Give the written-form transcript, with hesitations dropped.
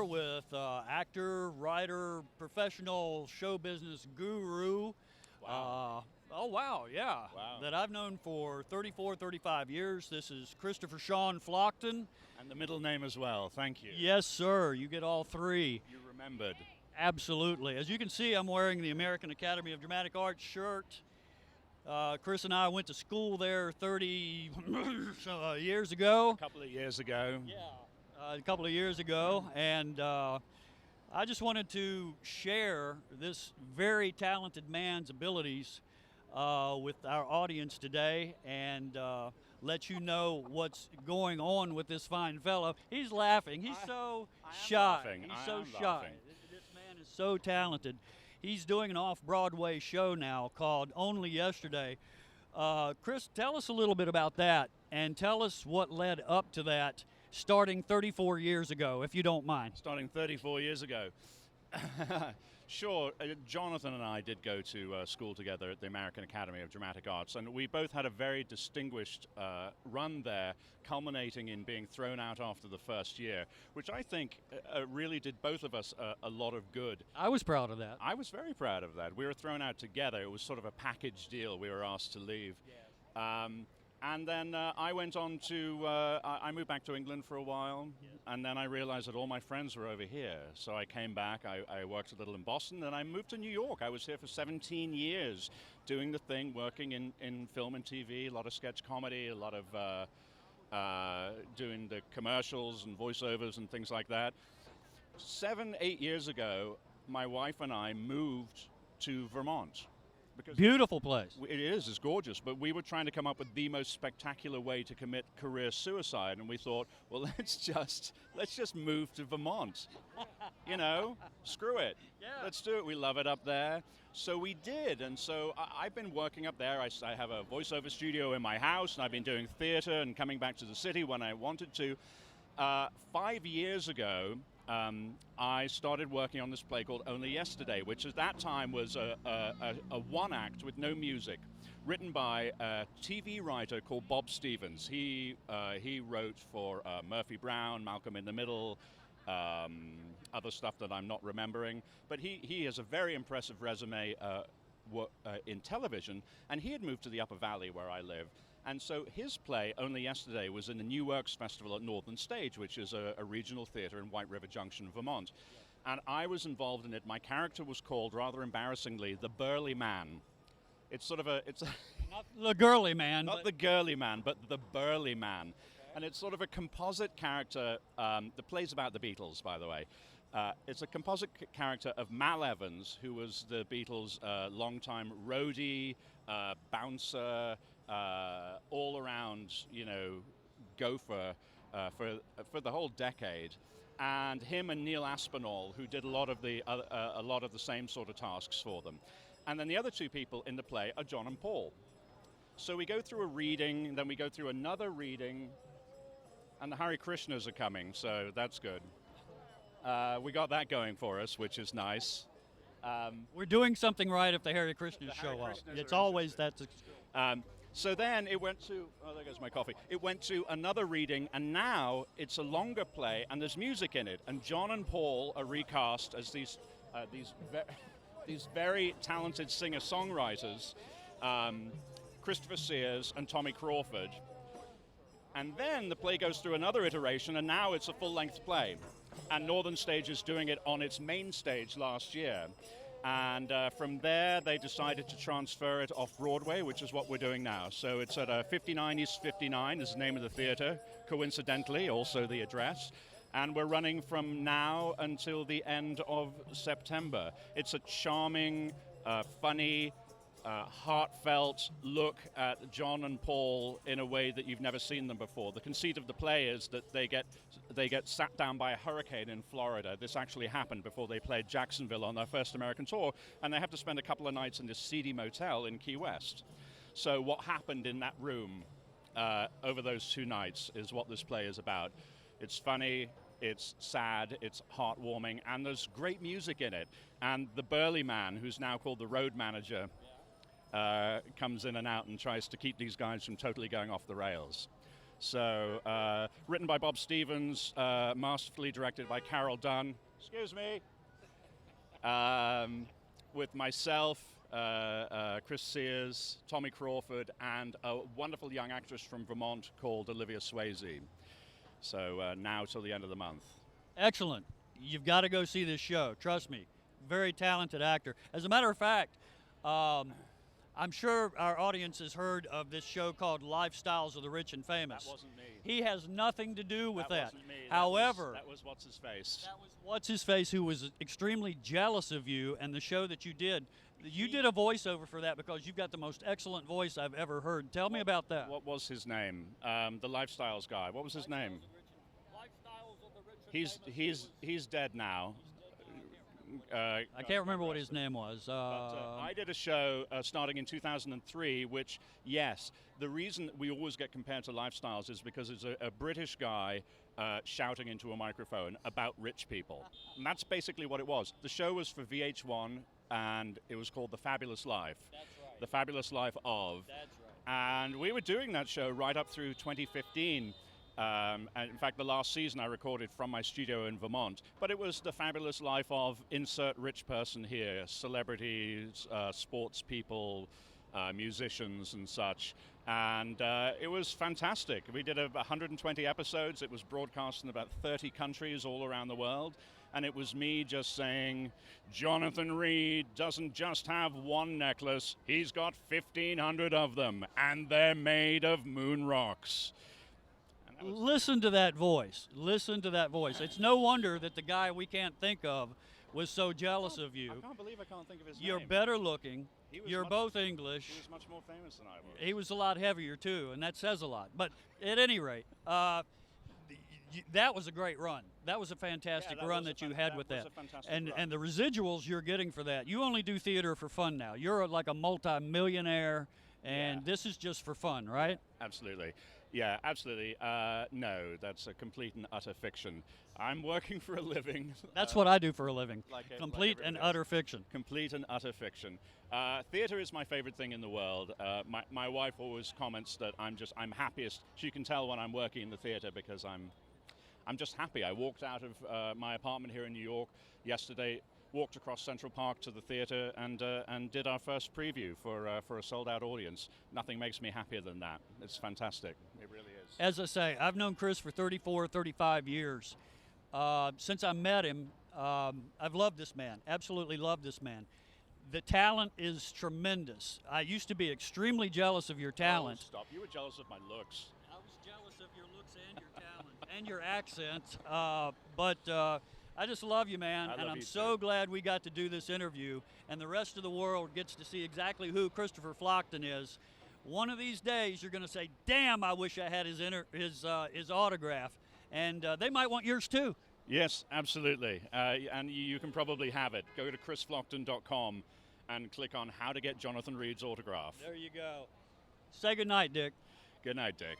here with actor, writer, professional show business guru. Wow. Oh, wow, yeah. Wow. That I've known for 34, 35 years. This is Christopher Sean Flockton. And the middle name as well. Thank you. Yes, sir. You get all three. You remembered. Absolutely. As you can see, I'm wearing the American Academy of Dramatic Arts shirt. Chris and I went to school there 30 years ago. A couple of years ago. Yeah, a couple of years ago. And I just wanted to share this very talented man's abilities with our audience today and let you know what's going on with this fine fellow. He's laughing. He's so shy. Laughing. He's so shy. This man is so talented. He's doing an off-Broadway show now called Only Yesterday. Chris, tell us a little bit about that and tell us what led up to that starting 34 years ago, if you don't mind. Starting 34 years ago. Sure, Jonathan and I did go to school together at the American Academy of Dramatic Arts, and we both had a very distinguished run there, culminating in being thrown out after the first year, which I think really did both of us a lot of good. I was proud of that. I was very proud of that. We were thrown out together. It was sort of a package deal. We were asked to leave. Yes. And then I went on to, I moved back to England for a while, and then I realized that all my friends were over here. So I came back, I worked a little in Boston, and I moved to New York. I was here for 17 years doing the thing, working in film and TV, a lot of sketch comedy, a lot of doing the commercials and voiceovers and things like that. 7, 8 years ago, my wife and I moved to Vermont. Because beautiful place. It is, it's gorgeous, but we were trying to come up with the most spectacular way to commit career suicide, and we thought, well, let's just move to Vermont. You know, screw it. Yeah. Let's do it. We love it up there. So we did, and so I've been working up there. I have a voiceover studio in my house, and I've been doing theater and coming back to the city when I wanted to. 5 years ago, I started working on this play called Only Yesterday, which at that time was a one act with no music, written by a TV writer called Bob Stevens. He wrote for Murphy Brown, Malcolm in the Middle, other stuff that I'm not remembering, but he has a very impressive resume in television, and he had moved to the Upper Valley where I live. And so his play, Only Yesterday, was in the New Works Festival at Northern Stage, which is a regional theater in White River Junction, Vermont. And I was involved in it. My character was called, rather embarrassingly, the Burly Man. It's sort of Not the girly man. Not the girly man, but the Burly Man. Okay. And it's sort of a composite character. The play's about the Beatles, by the way. It's a composite character of Mal Evans, who was the Beatles' longtime roadie, bouncer, all around, you know, gopher for the whole decade, and him and Neil Aspinall, who did a lot of the same sort of tasks for them, and then the other two people in the play are John and Paul. So we go through a reading, and then we go through another reading, and the Hare Krishnas are coming, so that's good. We got that going for us, which is nice. We're doing something right if the Hare Krishnas show up. It's always that. So then it went to, oh, there goes my coffee. It went to another reading, and now it's a longer play, and there's music in it. And John and Paul are recast as these very talented singer-songwriters, Christopher Sears and Tommy Crawford. And then the play goes through another iteration, and now it's a full-length play. And Northern Stage is doing it on its main stage last year. And from there, they decided to transfer it off-Broadway, which is what we're doing now. So it's at 59 East 59 is the name of the theater, coincidentally, also the address. And we're running from now until the end of September. It's a charming, funny, heartfelt look at John and Paul in a way that you've never seen them before. The conceit of the play is that they get sat down by a hurricane in Florida. This actually happened before they played Jacksonville on their first American tour, and they have to spend a couple of nights in this seedy motel in Key West. So what happened in that room over those 2 nights is what this play is about. It's funny, it's sad, it's heartwarming, and there's great music in it. And the burly man, who's now called the road manager, comes in and out and tries to keep these guys from totally going off the rails. So, written by Bob Stevens, masterfully directed by Carol Dunn. Excuse me. With myself, Chris Sears, Tommy Crawford, and a wonderful young actress from Vermont called Olivia Swayze. So now till the end of the month. Excellent. You've got to go see this show. Trust me. Very talented actor. As a matter of fact, I'm sure our audience has heard of this show called Lifestyles of the Rich and Famous. That wasn't me. He has nothing to do with that. Wasn't me. However, that was What's-His-Face. that was What's-His-Face, who was extremely jealous of you and the show that you did. You did a voiceover for that because you've got the most excellent voice I've ever heard. Tell me about that. What was his name? The Lifestyles guy. What was his name? He's dead now. I can't remember what his name was. I did a show starting in 2003, which, yes, the reason we always get compared to Lifestyles is because it's a British guy shouting into a microphone about rich people. And that's basically what it was. The show was for VH1, and it was called The Fabulous Life. That's right. The Fabulous Life of. That's right. And we were doing that show right up through 2015. And in fact, the last season I recorded from my studio in Vermont. But it was the fabulous life of insert rich person here, celebrities, sports people, musicians and such. And it was fantastic. We did 120 episodes. It was broadcast in about 30 countries all around the world. And it was me just saying, Jonathan Reed doesn't just have one necklace, he's got 1,500 of them, and they're made of moon rocks. Listen to that voice. Listen to that voice. It's no wonder that the guy we can't think of was so jealous of you. I can't believe I can't think of his You're name. better looking. You're both English. He was much more famous than I was. He was a lot heavier too, and that says a lot. But at any rate, that was a great run. That was a fantastic run that you had with that. And the residuals you're getting for that. You only do theater for fun now. You're like a multi-millionaire, and this is just for fun, right? Absolutely. Yeah, absolutely. No, that's a complete and utter fiction. I'm working for a living. That's what I do for a living. Complete like and utter fiction. Complete and utter fiction. Theater is my favorite thing in the world. My wife always comments that I'm happiest. She can tell when I'm working in the theater because I'm just happy. I walked out of my apartment here in New York yesterday, walked across Central Park to the theater, and did our first preview for a sold-out audience. Nothing makes me happier than that. It's fantastic. It really is. As I say, I've known Chris for 34, 35 years. Since I met him, I've loved this man, absolutely loved this man. The talent is tremendous. I used to be extremely jealous of your talent. Oh, stop. You were jealous of my looks. I was jealous of your looks and your talent and your accent, but I just love you, man, and I'm so glad we got to do this interview, and the rest of the world gets to see exactly who Christopher Flockton is. One of these days, you're going to say, damn, I wish I had his autograph, and they might want yours too. Yes, absolutely, and you can probably have it. Go to chrisflockton.com and click on how to get Jonathan Reed's autograph. There you go. Say goodnight, Dick. Good night, Dick.